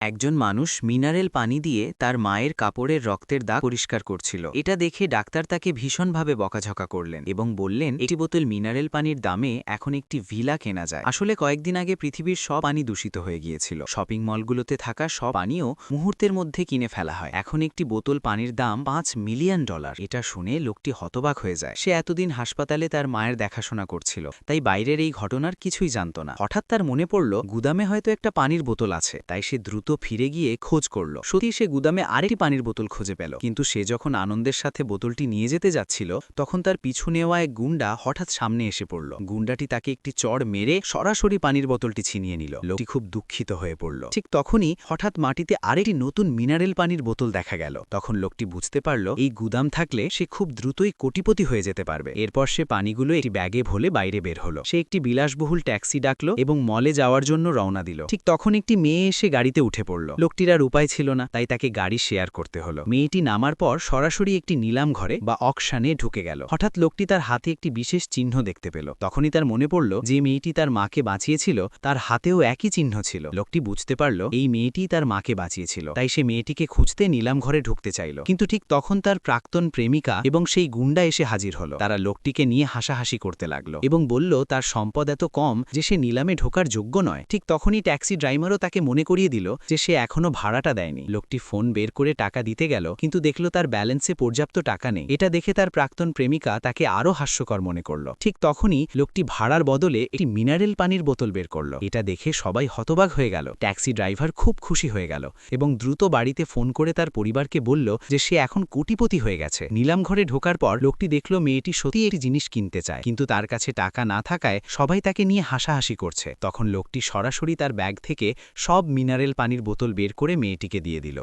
একজন মানুষ মিনারেল পানি দিয়ে তার মায়ের কাপড়ের রক্তের দাগ পরিষ্কার করছিল। এটা দেখে ডাক্তার তাকে ভীষণভাবে বকাঝকা করলেন এবং বললেন একটি বোতল মিনারেল পানির দামে এখন একটি ভিলা কেনা যায়। আসলে কয়েকদিন আগে পৃথিবীর সব পানি দূষিত হয়ে গিয়েছিল। শপিং মলগুলোতে থাকা সব পানিও মুহূর্তের মধ্যে কিনে ফেলা হয়। এখন একটি বোতল পানির দাম $5 মিলিয়ন। এটা শুনে লোকটি হতবাক হয়ে যায়। সে এতদিন হাসপাতালে তার মায়ের দেখাশোনা করছিল, তাই বাইরের এই ঘটনার কিছুই জানত না। হঠাৎ তার মনে পড়ল গুদামে হয়তো একটা পানির বোতল আছে। তাই সে দ্রুত ফিরে গিয়ে খোঁজ করল। সত্যি সে গুদামে আরেকটি পানির বোতল খুঁজে পেল। কিন্তু সে যখন আনন্দের সাথে বোতলটি নিয়ে যেতে যাচ্ছিল, তখন তার পিছু নেওয়া এক গুন্ডা হঠাৎ সামনে এসে পড়ল। গুন্ডাটি তাকে একটি চড় মেরে সরাসরি পানির বোতলটি ছিনিয়ে নিল। লোকটি খুব দুঃখিত হয়ে পড়ল। ঠিক তখনই হঠাৎ মাটিতে আরেকটি নতুন মিনারেল পানির বোতল দেখা গেল। তখন লোকটি বুঝতে পারল এই গুদাম থাকলে সে খুব দ্রুতই কোটিপতি হয়ে যেতে পারবে। এরপর সে পানিগুলো একটি ব্যাগে ভরে বাইরে বের হলো। সে একটি বিলাসবহুল ট্যাক্সি ডাকলো এবং মলে যাওয়ার জন্য রওনা দিল। ঠিক তখন একটি মেয়ে এসে গাড়িতে উঠে পড়ল। লোকটির আর উপায় ছিল না, তাই তাকে গাড়ি শেয়ার করতে হলো। মেয়েটি নামার পর সরাসরি একটি নিলাম ঘরে বা অকশানে ঢুকে গেল। হঠাৎ লোকটি তার হাতে একটি বিশেষ চিহ্ন দেখতে পেল। তখনই তার মনে পড়ল যে মেয়েটি তার মাকে বাঁচিয়েছিল, তার হাতেও একই চিহ্ন ছিল। লোকটি বুঝতে পারল এই মেয়েটি তার মাকে বাঁচিয়েছিল, তাই সে মেয়েটিকে খুঁজতে নিলাম ঘরে ঢুকতে চাইল। কিন্তু ঠিক তখন তার প্রাক্তন প্রেমিকা এবং সেই গুন্ডা এসে হাজির হলো। তারা লোকটিকে নিয়ে হাসাহাসি করতে লাগলো এবং বলল তার সম্পদ এত কম যে সে নিলামে ঢোকার যোগ্য নয়। ঠিক তখনই ট্যাক্সি ড্রাইভারও তাকে মনে করিয়ে দিল যে সে এখনো ভাড়াটা দেয়নি। লোকটি ফোন বের করে টাকা দিতে গেল, কিন্তু দেখল তার ব্যালেন্সে পর্যাপ্ত টাকা নেই। এটা দেখে তার প্রাক্তন প্রেমিকা তাকে আরও হাস্যকর মনে করল। ঠিক তখনই লোকটি ভাড়ার বদলে একটি মিনারেল পানির বোতল বের করল। এটা দেখে সবাই হতবাক হয়ে গেল। ট্যাক্সি ড্রাইভার খুব খুশি হয়ে গেল এবং দ্রুত বাড়িতে ফোন করে তার পরিবারকে বলল যে সে এখন কোটিপতি হয়ে গেছে। নিলাম ঘরে ঢোকার পর লোকটি দেখল মেয়েটি সত্যিই একটি জিনিস কিনতে চায়, কিন্তু তার কাছে টাকা না থাকায় সবাই তাকে নিয়ে হাসাহাসি করছে। তখন লোকটি সরাসরি তার ব্যাগ থেকে সব মিনারেল পানির বোতল বের করে মেয়েটিকে দিয়ে দিল।